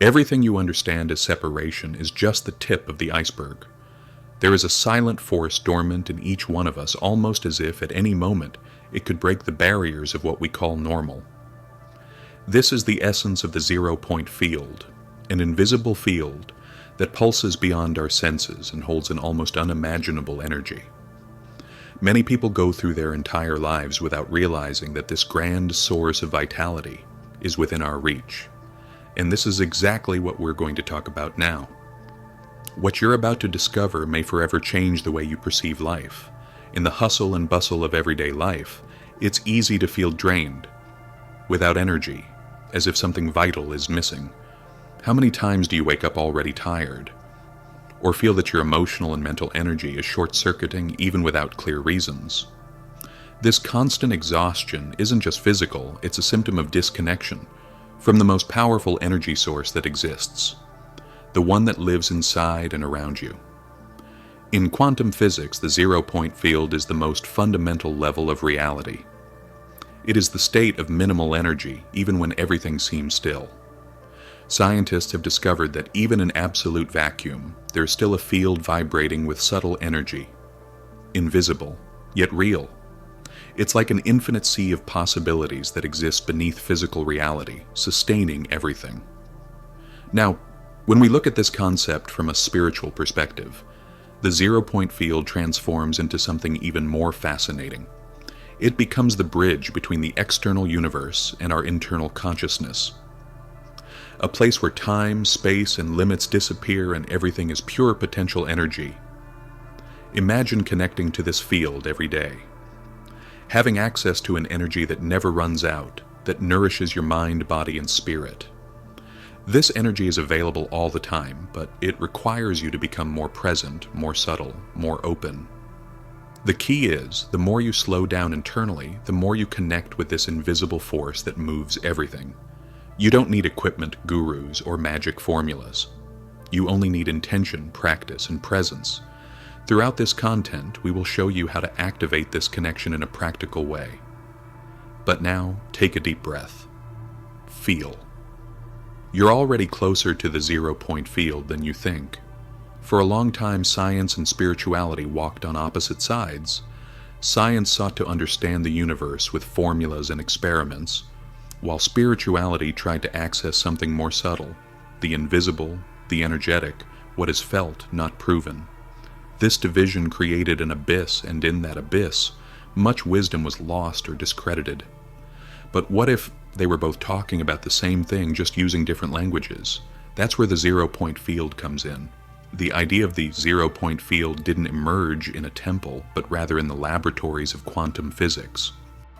Everything you understand as separation is just the tip of the iceberg. There is a silent force dormant in each one of us, almost as if at any moment it could break the barriers of what we call normal. This is the essence of the zero-point field, an invisible field that pulses beyond our senses and holds an almost unimaginable energy. Many people go through their entire lives without realizing that this grand source of vitality is within our reach. And this is exactly what we're going to talk about now. What you're about to discover may forever change the way you perceive life. In the hustle and bustle of everyday life, it's easy to feel drained, without energy, as if something vital is missing. How many times do you wake up already tired? Or feel that your emotional and mental energy is short-circuiting even without clear reasons? This constant exhaustion isn't just physical, it's a symptom of disconnection from the most powerful energy source that exists, the one that lives inside and around you. In quantum physics, the zero-point field is the most fundamental level of reality. It is the state of minimal energy, even when everything seems still. Scientists have discovered that even in absolute vacuum, there is still a field vibrating with subtle energy, invisible, yet real. It's like an infinite sea of possibilities that exists beneath physical reality, sustaining everything. Now, when we look at this concept from a spiritual perspective, the zero-point field transforms into something even more fascinating. It becomes the bridge between the external universe and our internal consciousness. A place where time, space, and limits disappear and everything is pure potential energy. Imagine connecting to this field every day. Having access to an energy that never runs out, that nourishes your mind, body, and spirit. This energy is available all the time, but it requires you to become more present, more subtle, more open. The key is, the more you slow down internally, the more you connect with this invisible force that moves everything. You don't need equipment, gurus, or magic formulas. You only need intention, practice, and presence. Throughout this content, we will show you how to activate this connection in a practical way. But now, take a deep breath. Feel. You're already closer to the zero-point field than you think. For a long time, science and spirituality walked on opposite sides. Science sought to understand the universe with formulas and experiments, while spirituality tried to access something more subtle, the invisible, the energetic, what is felt, not proven. This division created an abyss, and in that abyss, much wisdom was lost or discredited. But what if they were both talking about the same thing, just using different languages? That's where the zero-point field comes in. The idea of the zero-point field didn't emerge in a temple, but rather in the laboratories of quantum physics.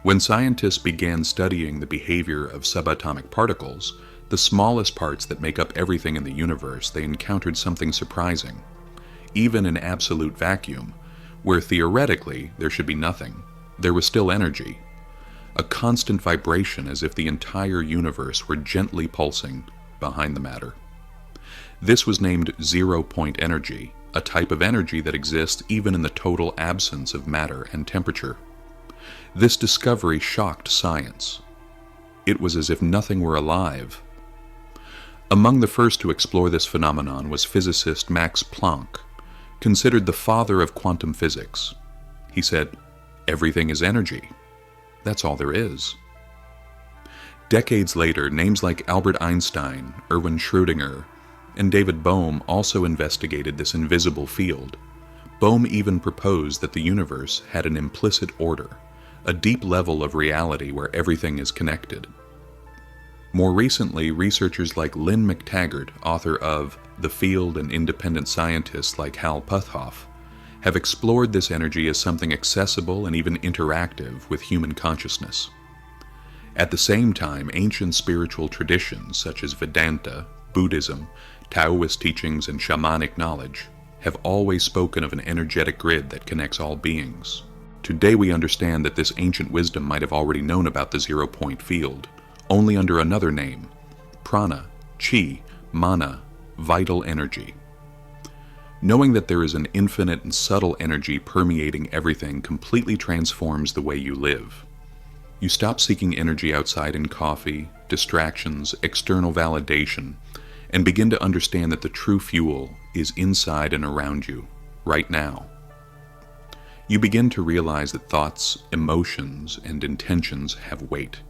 When scientists began studying the behavior of subatomic particles, the smallest parts that make up everything in the universe, they encountered something surprising. Even in absolute vacuum, where theoretically there should be nothing, there was still energy. A constant vibration, as if the entire universe were gently pulsing behind the matter. This was named zero-point energy, a type of energy that exists even in the total absence of matter and temperature. This discovery shocked science. It was as if nothing were alive. Among the first to explore this phenomenon was physicist Max Planck, considered the father of quantum physics. He said, "Everything is energy. That's all there is." Decades later, names like Albert Einstein, Erwin Schrödinger, and David Bohm also investigated this invisible field. Bohm even proposed that the universe had an implicit order, a deep level of reality where everything is connected. More recently, researchers like Lynne McTaggart, author of The Field, and independent scientists like Hal Puthoff, have explored this energy as something accessible and even interactive with human consciousness. At the same time, ancient spiritual traditions such as Vedanta, Buddhism, Taoist teachings, and shamanic knowledge have always spoken of an energetic grid that connects all beings. Today we understand that this ancient wisdom might have already known about the zero-point field, only under another name: prana, chi, mana, vital energy. Knowing that there is an infinite and subtle energy permeating everything completely transforms the way you live. You stop seeking energy outside in coffee, distractions, external validation, and begin to understand that the true fuel is inside and around you, right now. You begin to realize that thoughts, emotions, and intentions have weight.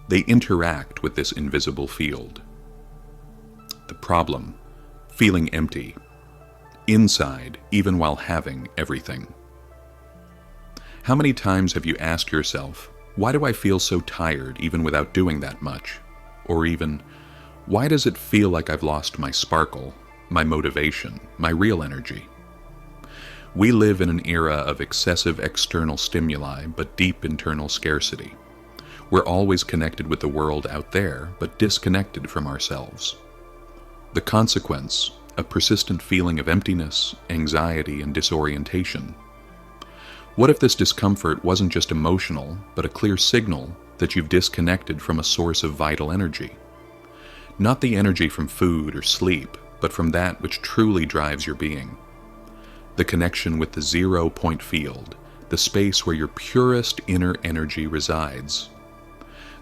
They interact with this invisible field. The problem: feeling empty, inside, even while having everything. How many times have you asked yourself, why do I feel so tired even without doing that much? Or even, why does it feel like I've lost my sparkle, my motivation, my real energy? We live in an era of excessive external stimuli but deep internal scarcity. We're always connected with the world out there but disconnected from ourselves. The consequence: a persistent feeling of emptiness, anxiety, and disorientation. What if this discomfort wasn't just emotional, but a clear signal that you've disconnected from a source of vital energy? Not the energy from food or sleep, but from that which truly drives your being. The connection with the 0 point field, the space where your purest inner energy resides.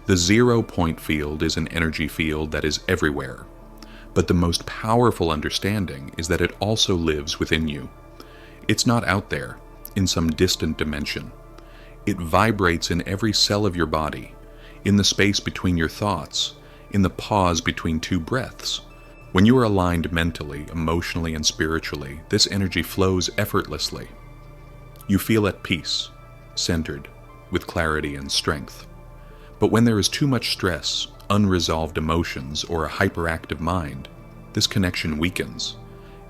The 0 point field is an energy field that is everywhere, but the most powerful understanding is that it also lives within you. It's not out there, in some distant dimension. It vibrates in every cell of your body, in the space between your thoughts, in the pause between two breaths. When you are aligned mentally, emotionally, and spiritually, this energy flows effortlessly. You feel at peace, centered, with clarity and strength. But when there is too much stress, unresolved emotions, or a hyperactive mind, this connection weakens.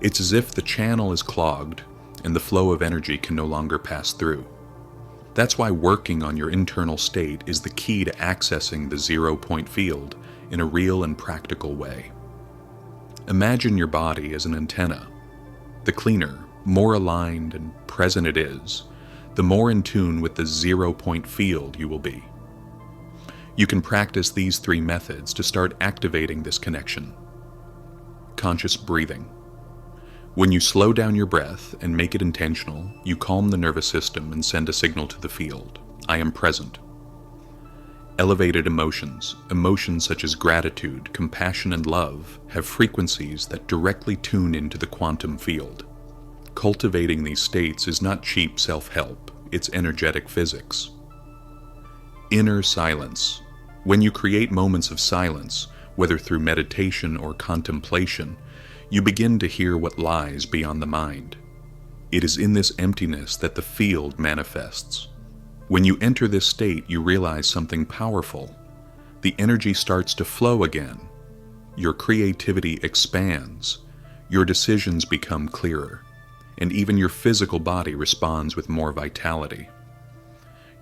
It's as if the channel is clogged and the flow of energy can no longer pass through. That's why working on your internal state is the key to accessing the 0 point field in a real and practical way. Imagine your body as an antenna. The cleaner, more aligned, and present it is, the more in tune with the 0 point field you will be. You can practice these 3 methods to start activating this connection. Conscious breathing. When you slow down your breath and make it intentional, you calm the nervous system and send a signal to the field: I am present. Elevated emotions, emotions such as gratitude, compassion, and love, have frequencies that directly tune into the quantum field. Cultivating these states is not cheap self-help, it's energetic physics. Inner silence. When you create moments of silence, whether through meditation or contemplation, you begin to hear what lies beyond the mind. It is in this emptiness that the field manifests. When you enter this state, you realize something powerful. The energy starts to flow again. Your creativity expands. Your decisions become clearer. And even your physical body responds with more vitality.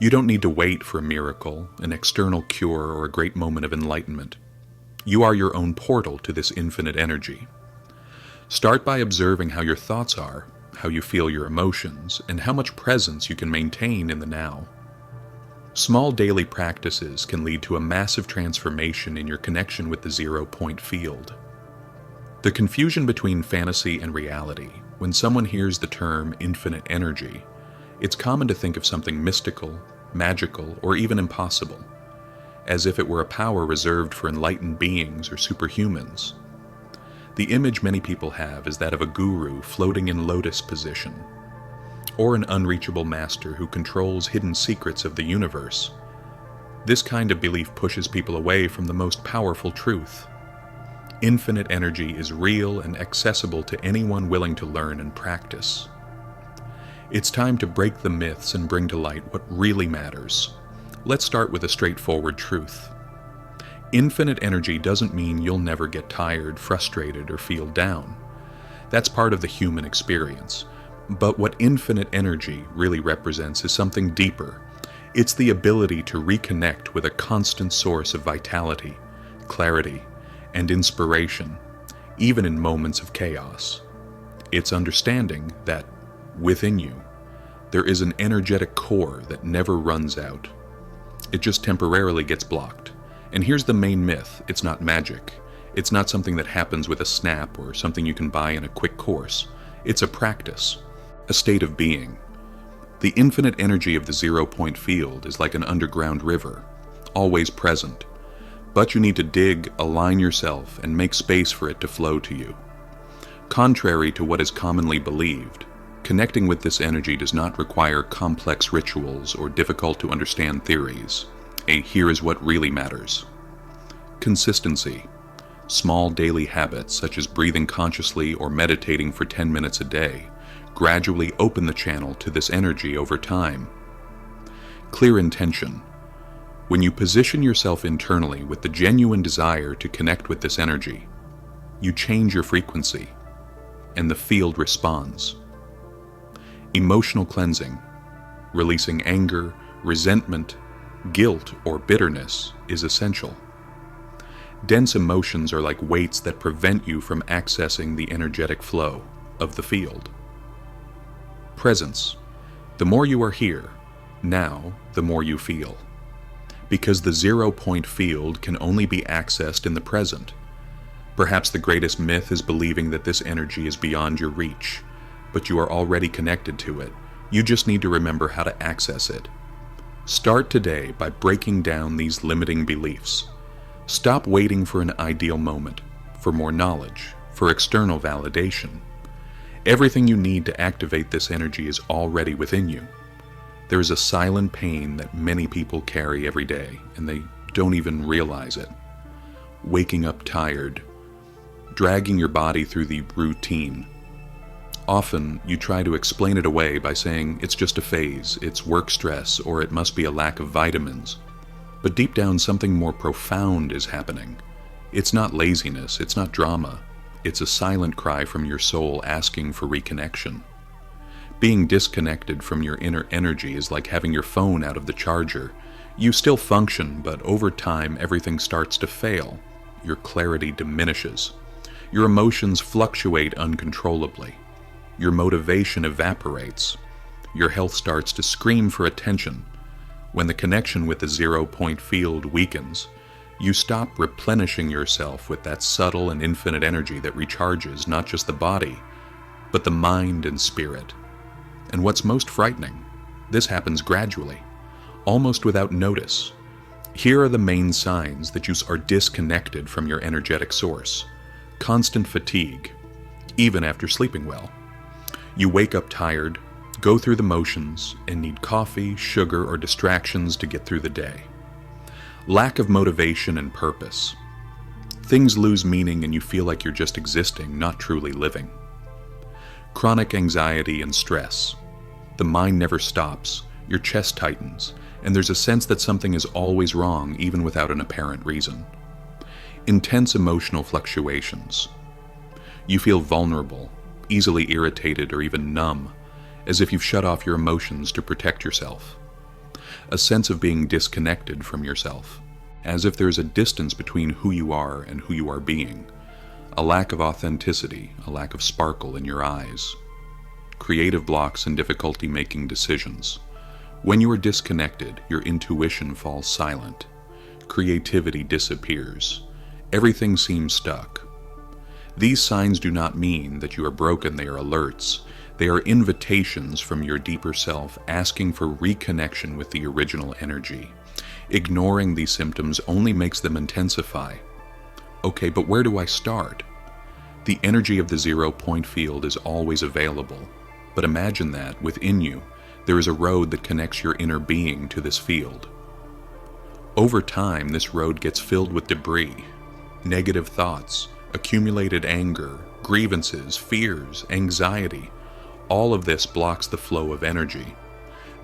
You don't need to wait for a miracle, an external cure, or a great moment of enlightenment. You are your own portal to this infinite energy. Start by observing how your thoughts are, how you feel your emotions, and how much presence you can maintain in the now. Small daily practices can lead to a massive transformation in your connection with the 0 point field. The confusion between fantasy and reality. When someone hears the term infinite energy, it's common to think of something mystical, magical, or even impossible, as if it were a power reserved for enlightened beings or superhumans. The image many people have is that of a guru floating in lotus position, or an unreachable master who controls hidden secrets of the universe. This kind of belief pushes people away from the most powerful truth. Infinite energy is real and accessible to anyone willing to learn and practice. It's time to break the myths and bring to light what really matters. Let's start with a straightforward truth. Infinite energy doesn't mean you'll never get tired, frustrated, or feel down. That's part of the human experience. But what infinite energy really represents is something deeper. It's the ability to reconnect with a constant source of vitality, clarity, and inspiration, even in moments of chaos. It's understanding that, within you, there is an energetic core that never runs out. It just temporarily gets blocked. And here's the main myth: it's not magic. It's not something that happens with a snap or something you can buy in a quick course. It's a practice, a state of being. The infinite energy of the 0 point field is like an underground river, always present, But you need to dig, align yourself, and make space for it to flow to you. Contrary to what is commonly believed, connecting with this energy does not require complex rituals or difficult to understand theories. Here is what really matters. Consistency. Small daily habits such as breathing consciously or meditating for 10 minutes a day gradually open the channel to this energy over time. Clear intention. When you position yourself internally with the genuine desire to connect with this energy, you change your frequency, and the field responds. Emotional cleansing. Releasing anger, resentment, guilt, or bitterness is essential. Dense emotions are like weights that prevent you from accessing the energetic flow of the field. Presence. The more you are here, now, the more you feel. Because the 0-point field can only be accessed in the present. Perhaps the greatest myth is believing that this energy is beyond your reach, but you are already connected to it. You just need to remember how to access it. Start today by breaking down these limiting beliefs. Stop waiting for an ideal moment, for more knowledge, for external validation. Everything you need to activate this energy is already within you. There is a silent pain that many people carry every day, and they don't even realize it. Waking up tired, dragging your body through the routine. Often, you try to explain it away by saying it's just a phase, it's work stress, or it must be a lack of vitamins. But deep down, something more profound is happening. It's not laziness, it's not drama. It's a silent cry from your soul asking for reconnection. Being disconnected from your inner energy is like having your phone out of the charger. You still function, but over time everything starts to fail. Your clarity diminishes. Your emotions fluctuate uncontrollably. Your motivation evaporates. Your health starts to scream for attention. When the connection with the 0-point field weakens, you stop replenishing yourself with that subtle and infinite energy that recharges not just the body, but the mind and spirit. And what's most frightening, this happens gradually, almost without notice. Here are the main signs that you are disconnected from your energetic source. Constant fatigue, even after sleeping well. You wake up tired, go through the motions, and need coffee, sugar, or distractions to get through the day. Lack of motivation and purpose. Things lose meaning and you feel like you're just existing, not truly living. Chronic anxiety and stress. The mind never stops, your chest tightens, and there's a sense that something is always wrong even without an apparent reason. Intense emotional fluctuations. You feel vulnerable, easily irritated or even numb, as if you've shut off your emotions to protect yourself. A sense of being disconnected from yourself, as if there's a distance between who you are and who you are being. A lack of authenticity, a lack of sparkle in your eyes. Creative blocks and difficulty making decisions. When you are disconnected, your intuition falls silent. Creativity disappears. Everything seems stuck. These signs do not mean that you are broken, they are alerts. They are invitations from your deeper self asking for reconnection with the original energy. Ignoring these symptoms only makes them intensify. Okay, but where do I start? The energy of the 0-point field is always available, but imagine that, within you, there is a road that connects your inner being to this field. Over time, this road gets filled with debris, negative thoughts, accumulated anger, grievances, fears, anxiety. All of this blocks the flow of energy.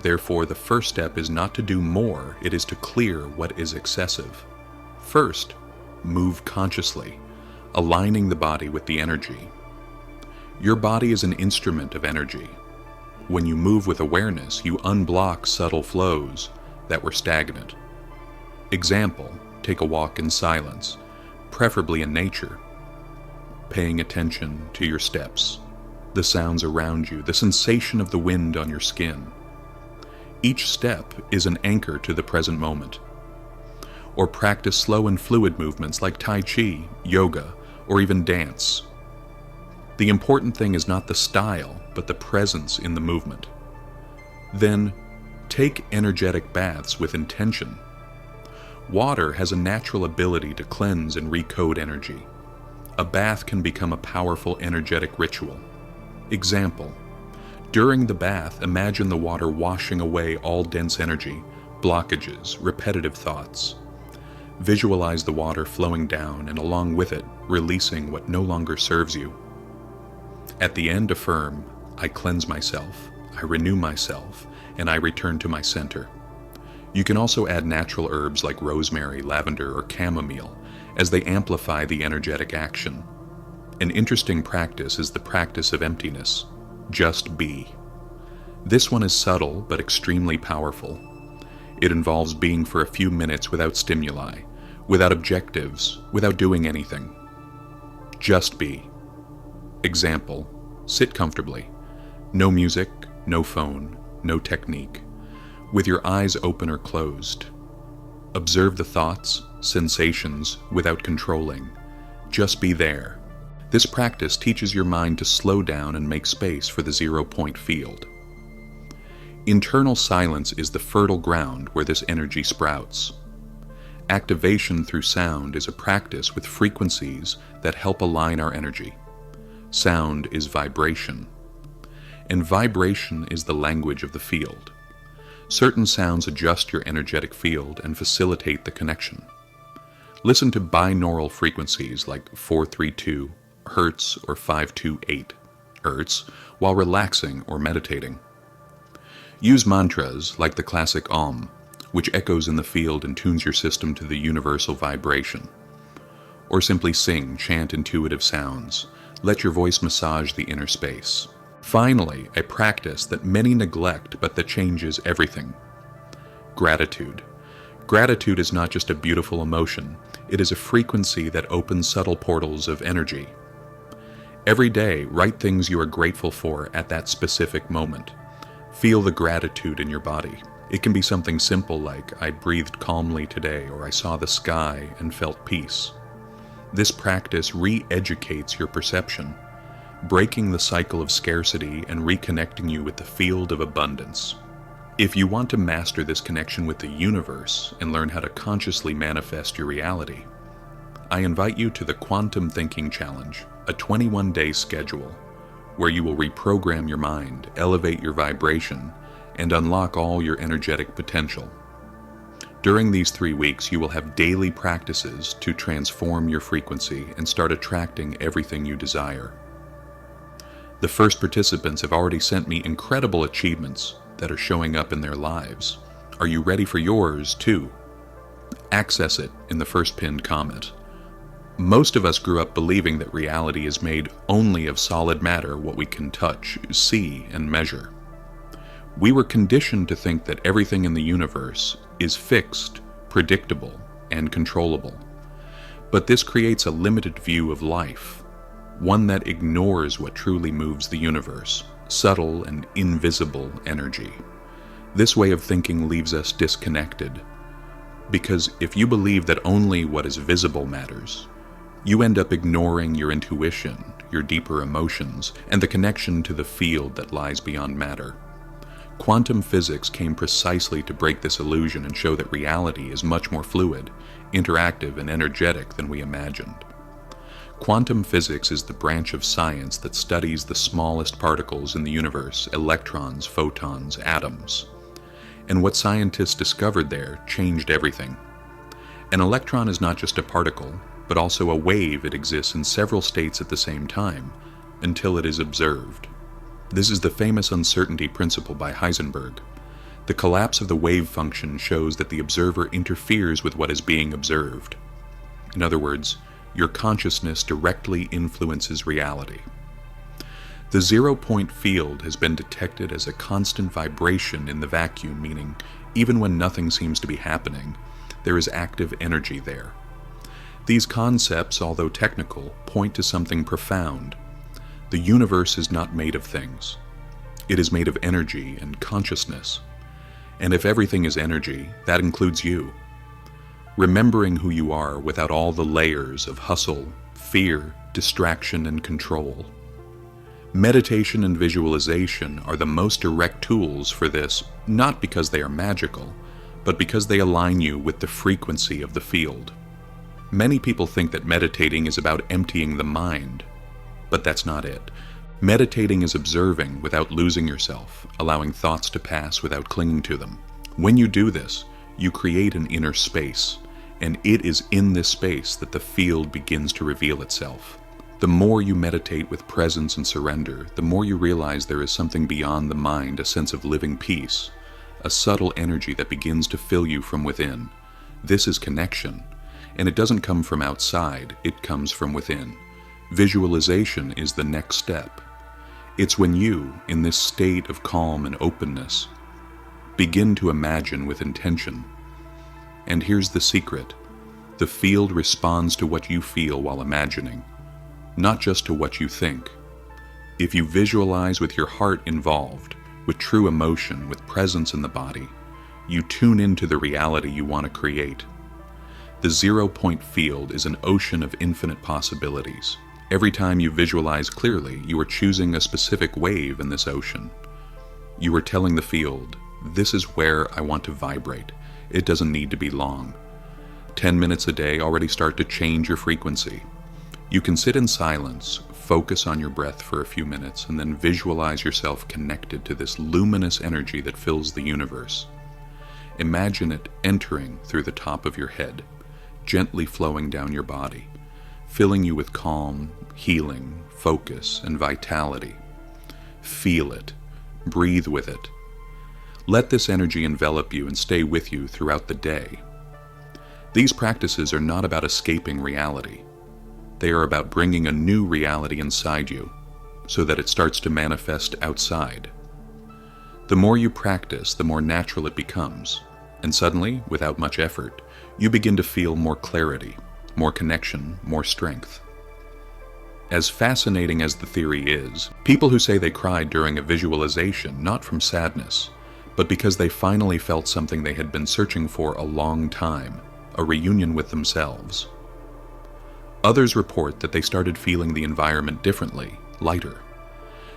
Therefore, the first step is not to do more, it is to clear what is excessive. First, move consciously, aligning the body with the energy. Your body is an instrument of energy. When you move with awareness, you unblock subtle flows that were stagnant. Example, take a walk in silence, preferably in nature, paying attention to your steps, the sounds around you, the sensation of the wind on your skin. Each step is an anchor to the present moment. Or practice slow and fluid movements like Tai Chi, yoga, or even dance. The important thing is not the style, but the presence in the movement. Then, take energetic baths with intention. Water has a natural ability to cleanse and recode energy. A bath can become a powerful energetic ritual. Example: during the bath, imagine the water washing away all dense energy, blockages, repetitive thoughts. Visualize the water flowing down and along with it, releasing what no longer serves you. At the end, affirm, I cleanse myself, I renew myself, and I return to my center. You can also add natural herbs like rosemary, lavender, or chamomile, as they amplify the energetic action. An interesting practice is the practice of emptiness. Just be. This one is subtle but extremely powerful. It involves being for a few minutes without stimuli, without objectives, without doing anything. Just be. Example: sit comfortably. No music, no phone, no technique. With your eyes open or closed. Observe the thoughts, sensations, without controlling. Just be there. This practice teaches your mind to slow down and make space for the 0-point field. Internal silence is the fertile ground where this energy sprouts. Activation through sound is a practice with frequencies that help align our energy. Sound is vibration. And vibration is the language of the field. Certain sounds adjust your energetic field and facilitate the connection. Listen to binaural frequencies like 432 Hz or 528 Hz while relaxing or meditating. Use mantras like the classic Om, which echoes in the field and tunes your system to the universal vibration. Or simply sing, chant intuitive sounds. Let your voice massage the inner space. Finally, a practice that many neglect but that changes everything. Gratitude. Gratitude is not just a beautiful emotion, it is a frequency that opens subtle portals of energy. Every day, write things you are grateful for at that specific moment. Feel the gratitude in your body. It can be something simple like, I breathed calmly today, or I saw the sky and felt peace. This practice re-educates your perception, breaking the cycle of scarcity and reconnecting you with the field of abundance. If you want to master this connection with the universe and learn how to consciously manifest your reality, I invite you to the Quantum Thinking Challenge, a 21-day schedule where you will reprogram your mind, elevate your vibration, and unlock all your energetic potential. During these 3 weeks, you will have daily practices to transform your frequency and start attracting everything you desire. The first participants have already sent me incredible achievements that are showing up in their lives. Are you ready for yours, too? Access it in the first pinned comment. Most of us grew up believing that reality is made only of solid matter, what we can touch, see, and measure. We were conditioned to think that everything in the universe is fixed, predictable, and controllable. But this creates a limited view of life, one that ignores what truly moves the universe, subtle and invisible energy. This way of thinking leaves us disconnected, because if you believe that only what is visible matters, you end up ignoring your intuition, your deeper emotions, and the connection to the field that lies beyond matter. Quantum physics came precisely to break this illusion and show that reality is much more fluid, interactive, and energetic than we imagined. Quantum physics is the branch of science that studies the smallest particles in the universe, electrons, photons, atoms. And what scientists discovered there changed everything. An electron is not just a particle, but also a wave. It exists in several states at the same time, until it is observed. This is the famous uncertainty principle by Heisenberg. The collapse of the wave function shows that the observer interferes with what is being observed. In other words, your consciousness directly influences reality. The 0-point field has been detected as a constant vibration in the vacuum, meaning even when nothing seems to be happening, there is active energy there. These concepts, although technical, point to something profound. The universe is not made of things. It is made of energy and consciousness. And if everything is energy, that includes you. Remembering who you are without all the layers of hustle, fear, distraction, and control. Meditation and visualization are the most direct tools for this, not because they are magical, but because they align you with the frequency of the field. Many people think that meditating is about emptying the mind, but that's not it. Meditating is observing without losing yourself, allowing thoughts to pass without clinging to them. When you do this, you create an inner space, and it is in this space that the field begins to reveal itself. The more you meditate with presence and surrender, the more you realize there is something beyond the mind, a sense of living peace, a subtle energy that begins to fill you from within. This is connection, and it doesn't come from outside, it comes from within. Visualization is the next step. It's when you, in this state of calm and openness, begin to imagine with intention. And here's the secret. The field responds to what you feel while imagining, not just to what you think. If you visualize with your heart involved, with true emotion, with presence in the body, you tune into the reality you want to create. The 0-point field is an ocean of infinite possibilities. Every time you visualize clearly, you are choosing a specific wave in this ocean. You are telling the field, this is where I want to vibrate. It doesn't need to be long. 10 minutes a day already start to change your frequency. You can sit in silence, focus on your breath for a few minutes, and then visualize yourself connected to this luminous energy that fills the universe. Imagine it entering through the top of your head, gently flowing down your body, filling you with calm, healing, focus, and vitality. Feel it. Breathe with it. Let this energy envelop you and stay with you throughout the day. These practices are not about escaping reality. They are about bringing a new reality inside you, so that it starts to manifest outside. The more you practice, the more natural it becomes, and suddenly, without much effort, you begin to feel more clarity, more connection, more strength. As fascinating as the theory is, people who say they cried during a visualization, not from sadness, but because they finally felt something they had been searching for a long time, a reunion with themselves. Others report that they started feeling the environment differently, lighter,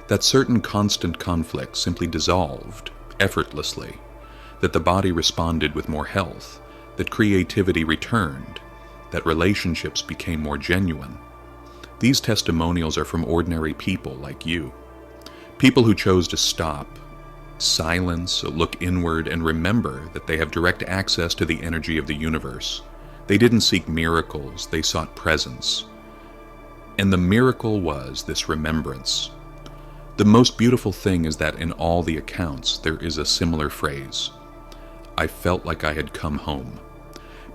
that certain constant conflicts simply dissolved, effortlessly, that the body responded with more health, that creativity returned, that relationships became more genuine. These testimonials are from ordinary people like you. People who chose to stop, silence, look inward, and remember that they have direct access to the energy of the universe. They didn't seek miracles, they sought presence. And the miracle was this remembrance. The most beautiful thing is that in all the accounts there is a similar phrase. I felt like I had come home.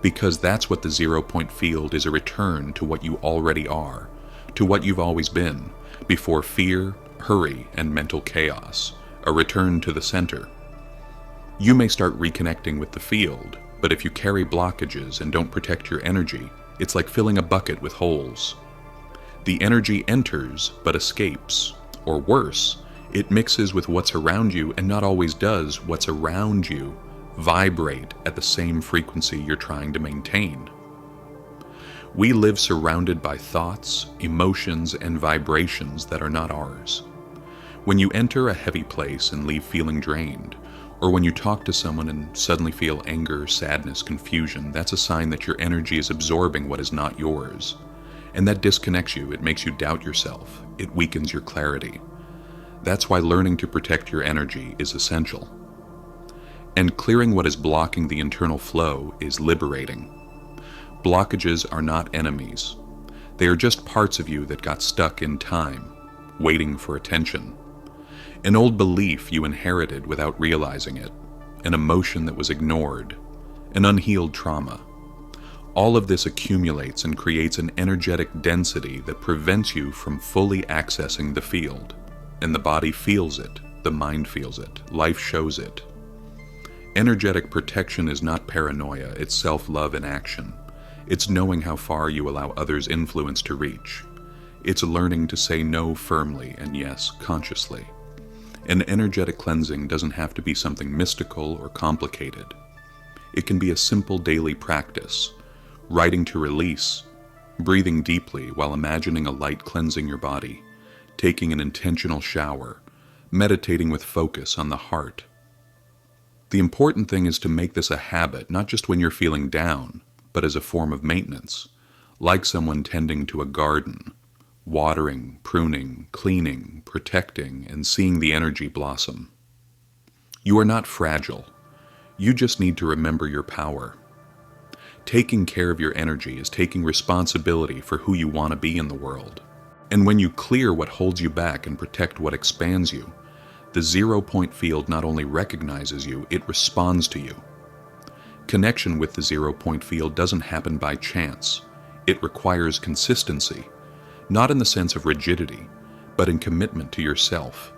Because that's what the 0-point field is, a return to what you already are, to what you've always been, before fear, hurry, and mental chaos, a return to the center. You may start reconnecting with the field, but if you carry blockages and don't protect your energy, it's like filling a bucket with holes. The energy enters but escapes, or worse, it mixes with what's around you and not always does what's around you vibrate at the same frequency you're trying to maintain. We live surrounded by thoughts, emotions, and vibrations that are not ours. When you enter a heavy place and leave feeling drained, or when you talk to someone and suddenly feel anger, sadness, confusion, that's a sign that your energy is absorbing what is not yours. And that disconnects you, it makes you doubt yourself, it weakens your clarity. That's why learning to protect your energy is essential. And clearing what is blocking the internal flow is liberating. Blockages are not enemies. They are just parts of you that got stuck in time, waiting for attention. An old belief you inherited without realizing it, an emotion that was ignored, an unhealed trauma. All of this accumulates and creates an energetic density that prevents you from fully accessing the field. And the body feels it, the mind feels it, life shows it. Energetic protection is not paranoia, it's self-love in action. It's knowing how far you allow others' influence to reach. It's learning to say no firmly and yes consciously. An energetic cleansing doesn't have to be something mystical or complicated. It can be a simple daily practice, writing to release, breathing deeply while imagining a light cleansing your body, taking an intentional shower, meditating with focus on the heart. The important thing is to make this a habit, not just when you're feeling down, but as a form of maintenance, like someone tending to a garden, watering, pruning, cleaning, protecting, and seeing the energy blossom. You are not fragile. You just need to remember your power. Taking care of your energy is taking responsibility for who you want to be in the world. And when you clear what holds you back and protect what expands you, the 0-point field not only recognizes you, it responds to you. Connection with the 0-point field doesn't happen by chance. It requires consistency, not in the sense of rigidity, but in commitment to yourself.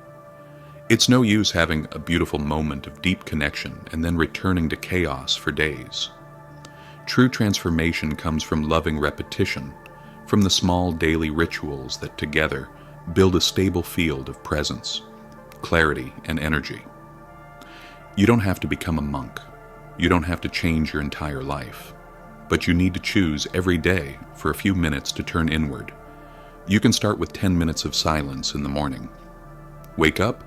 It's no use having a beautiful moment of deep connection and then returning to chaos for days. True transformation comes from loving repetition, from the small daily rituals that together build a stable field of presence, clarity, and energy. You don't have to become a monk. You don't have to change your entire life. But you need to choose every day for a few minutes to turn inward. You can start with 10 minutes of silence in the morning. Wake up.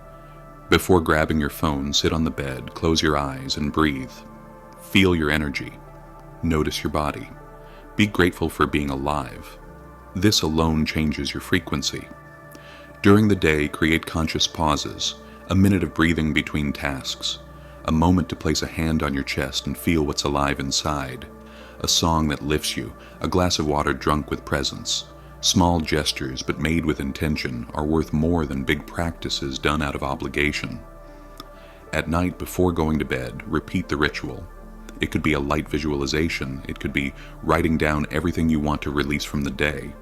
Before grabbing your phone, sit on the bed, close your eyes, and breathe. Feel your energy. Notice your body. Be grateful for being alive. This alone changes your frequency. During the day, create conscious pauses, a minute of breathing between tasks, a moment to place a hand on your chest and feel what's alive inside, a song that lifts you, a glass of water drunk with presence. Small gestures, but made with intention, are worth more than big practices done out of obligation. At night, before going to bed, repeat the ritual. It could be a light visualization. It could be writing down everything you want to release from the day.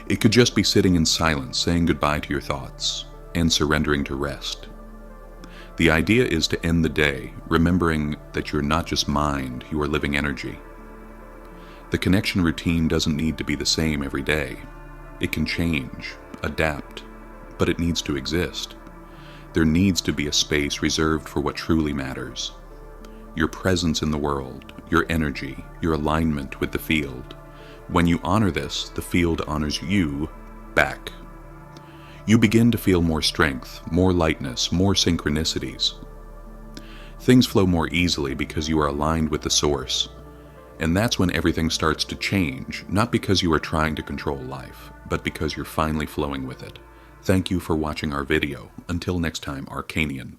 It could just be sitting in silence, saying goodbye to your thoughts, and surrendering to rest. The idea is to end the day, remembering that you're not just mind, you are living energy. The connection routine doesn't need to be the same every day. It can change, adapt, but it needs to exist. There needs to be a space reserved for what truly matters. Your presence in the world, your energy, your alignment with the field. When you honor this, the field honors you back. You begin to feel more strength, more lightness, more synchronicities. Things flow more easily because you are aligned with the source. And that's when everything starts to change, not because you are trying to control life, but because you're finally flowing with it. Thank you for watching our video. Until next time, Arcanian.